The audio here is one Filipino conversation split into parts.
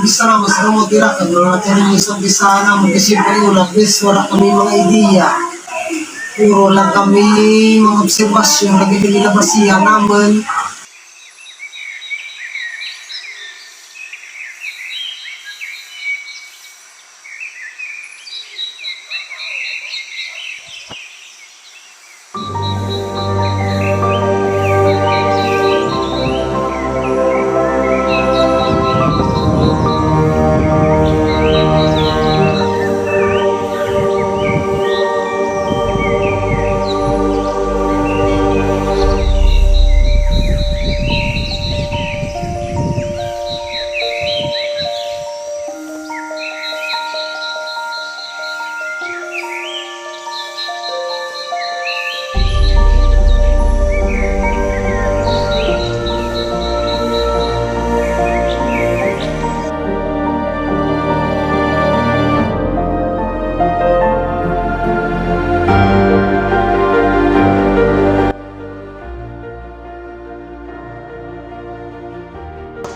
bisa na mas mo tira kag mga termiso bisa na mo kasi pa yun bis wala kami mga ideya. Puro lang kami mga obserbasyon lagi nila basiya naman.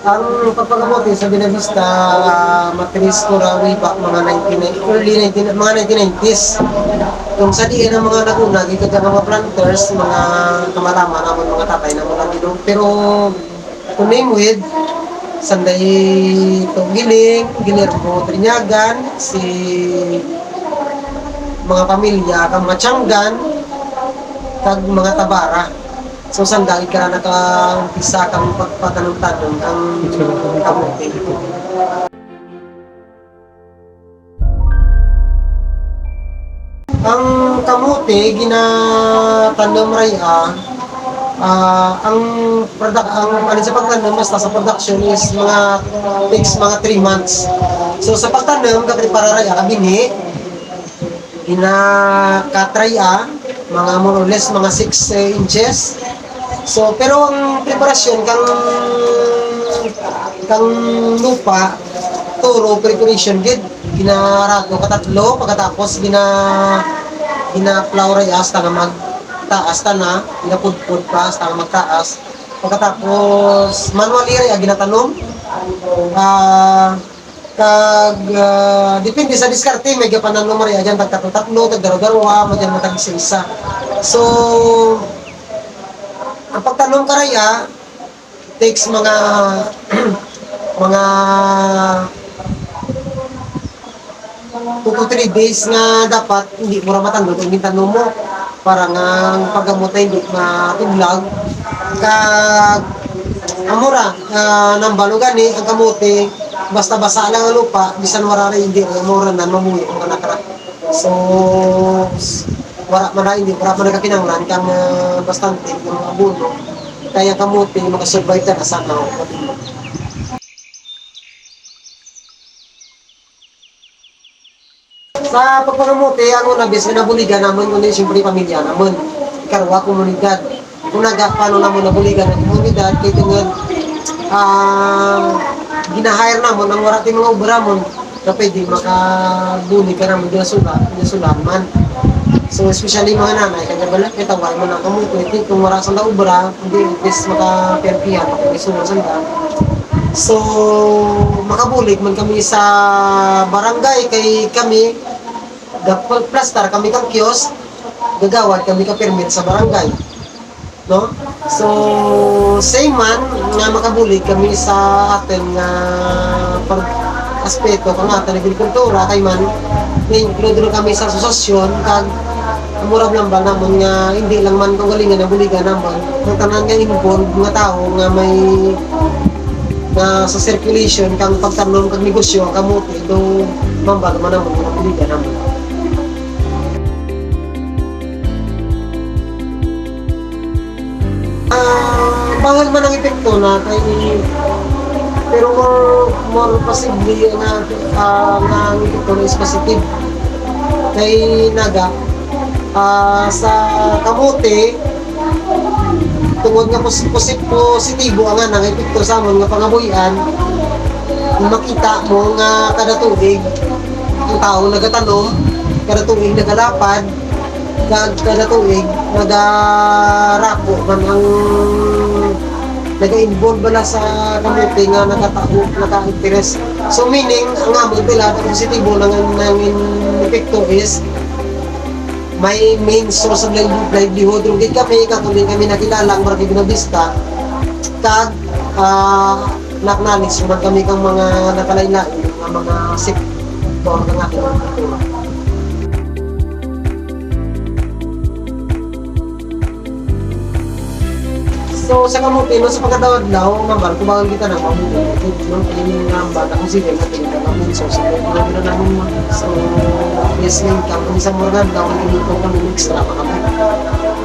Ang pagpagamote sa Binavista, matris ko raw back mga 1990s. Kung sa diin ang mga naguna, dito ka mga planters, mga kamarama naman, mga tatay na mga dito. Pero, to name with, Sanday Giling, Guillermo Trinyagan, si mga pamilya, kang Machanggan, kag mga Tabara. So, sandali ka na naka-umpisa kang pagpatanong-tanong kang kamuti. Ang kamuti, ginatanom raya, ang sa pagtanom, basta sa production is takes mga 3 months. So, sa pagtanom, kapit para raya, kabini, ginakatraya, mga more or less, mga 6 inches. So, pero ang preparasyon kang lupa, turo, preparation, ginarado katatlo, pagkatapos gina-flower ay hasta nga magtaas na, ginapudpud pa hasta nga magtaas. Pagkatapos, manually ay ginatanom. Depende sa diskarte, may gapanang rin, dyan tagtatlo, tagdaro-darwa, madyan matag-isa-isa. So, ang pagtanong karaya takes mga 2 to 3 days nga dapat hindi mo matandog ang gintanong mo para nga ang paggamot ay hindi matiblag kag amura nang balugan ni ang kamote basta basa lang ang lupa bisan wala hindi amura na mamuyo ang kanakara. So wala man nagkakinanglan kang bastante yung abono kaya kamote makasurvive na sa now. Sa pagpangamote, ang una bis nabuligan naman kundi siyempre pamilya naman ikarwa komunidad kung paano naman nabuligan ang komunidad kaya tungod ginahire naman ang warati mga ubramon na pwede makabuli ka naman ginasulaman. So, especially mga nanay, kanya balak, tawag mo na kamuti, kung wala sa laubra, hindi, bis makaperpihan, makakisunan sanda. So, makabulig man kami sa barangay, kay kami, plastar kami kang kiosk, gagawad kami ka permit sa barangay. No? So, same man, nga makabulig kami sa atin nga aspeto kung atin agrikultura, kay man, na-include rin kami sa asosasyon, kag murag lang ba naman nga hindi lang man kung galingan na buligan naman ang tanan nga involved nga tao nga may sa circulation kang pagtanong kag negosyo kamuti do mambal man naman nga buligan naman. Bawal man ang epekto na kay pero more possibly nga ang epekto is positive kay naga sa kamote tungod nga positibo ang nga epekto sa amon nga pangabuhian makita mo nga kada tuig ang tao nagatanom kada tuig nagalapad kada tuig nagarako man ang nag-involve bala sa kamuti nga naka-interest. So meaning, ang amon nila, ang positibo ng epekto is, may main source of livelihood. Rugit kami, katuloy kami nakilala ang marami binabista, kag naknalis, sumat kami kang mga nakalain-lain, mga sektor ng ating kultura. So sa kamuti, no, sa pagkatawad-law, mambal, kubangan kita ng mabuti. No, yung bata kung sige, natin ka namin. So, sige, na namin mo. So, yes, ngayon ka, kung isang morgan daw, inito kami extra pa kami.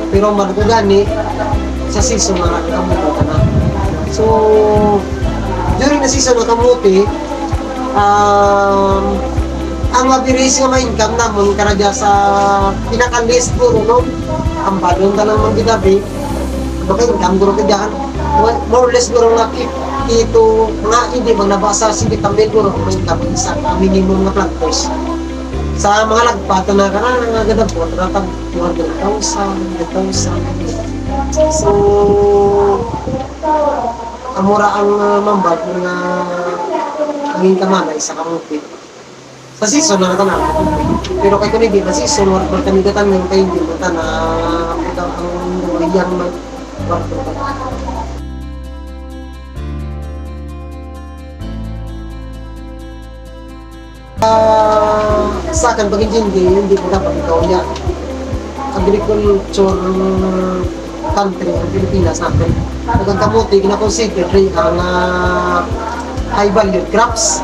Pero marami gani, sa season, marami kami ka na. So, during the season ng kamuti, ang mabilis nga ma-income naman, karadya sa pinaka-list ko, no? Ang balon ka lang mag-gidabi, baka income guro ka dyan, more or less guro nga 50 to mga hindi bang nabasa si Vitamil guro kung income isa minimum na plantos sa mga lagpata na kanan nga ganda po ratang 200,000 so amura ang mambag nga ang income na isa kamuti sa season na natanang pero kay kung hindi na season magkanigatan ng kayo hindi mo na ang iyang sa akin, pag hindi ko dapat ikaw yan. Agriculture country, ang Pilipinas natin. Pag ang kamuti, gina-consider ang high value crops.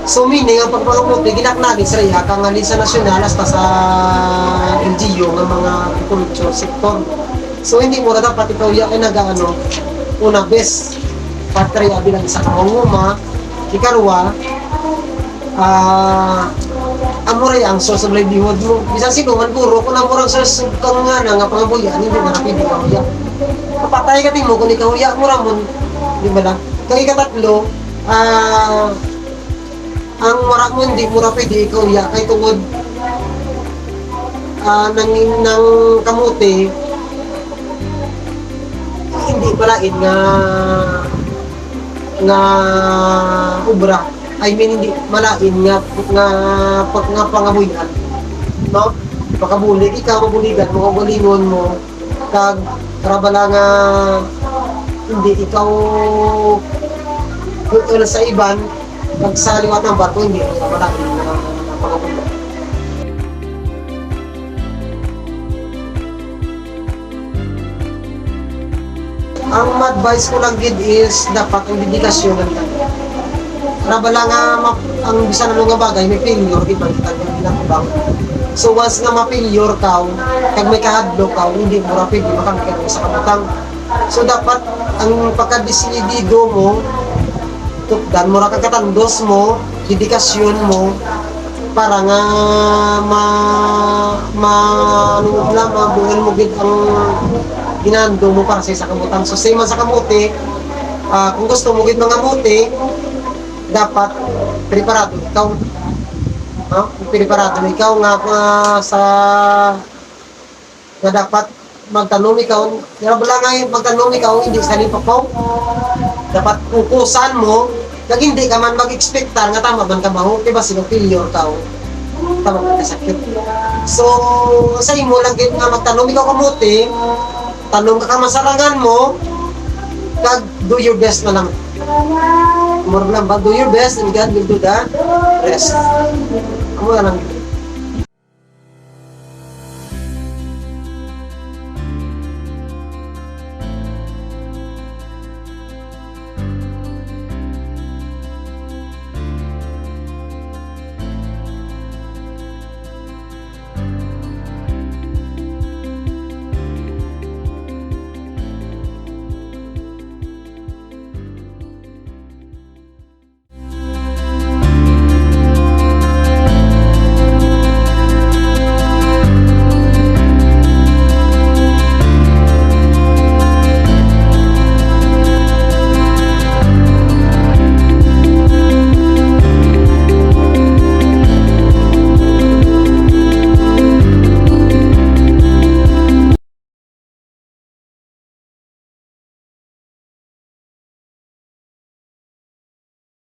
So meaning, ang pagpakamuti, ginaknagin sa riyak, ang alisa nasyonal hasta sa LGU ng mga agriculture sector. So hindi mo na dapat ikaw ay nag-ano, una best patria bilang isa kamanguma, ikarwa, amuray ang source of livelihood mo. Bisan sino man puro, kung amurang source kang nga nga pangabuyan, hindi mo na pwede ka huya. Kapatay ka din mo, kung ikaw huya mo ramon, di ba lang? Kaya ikatatlo, ang marak mo hindi mo na pwede ikaw huya, kay tungod ng kamuti, hindi palain nga ubra. I mean hindi malain nga pangabuyan. No? Pagkabulig ikaw mabuligan mo kabulingon mo kag karabala nga hindi ikaw kung sa iban kag sa liwat ng barko hindi malain nga pangabuyan. Ang advice ko lang gid is dapat ang dedikasyon ng tayo. Karabala nga ang bisa na nga bagay may failure gid man kita ginatubang. So once nga ma-failure ka, kag may kahadlok ka, hindi mo ra pwede makangkit sa kabutang. So dapat ang pagkadesidido mo, tukdan mo ra kag katandos mo, dedikasyon mo para nga mabuhay mo gid ang ginando mo para sa isa kamutan. So same man sa kamuti, kung gusto mo gid mga muti, dapat preparado ikaw. No? Preparado ikaw nga nga dapat magtanong ikaw. Pero wala nga yung magtanong ikaw, hindi sa lipapaw. Dapat kukusan mo, kag hindi ka man mag-expectar nga tama man ka maho, diba sila failure ka, tama man ka sakit. So, sa imo lang gid nga magtanong ikaw kamuti, tanong ka kamasarangan mo, kag do your best na lang. More lang ba, do your best and God will do the rest. Amo lang.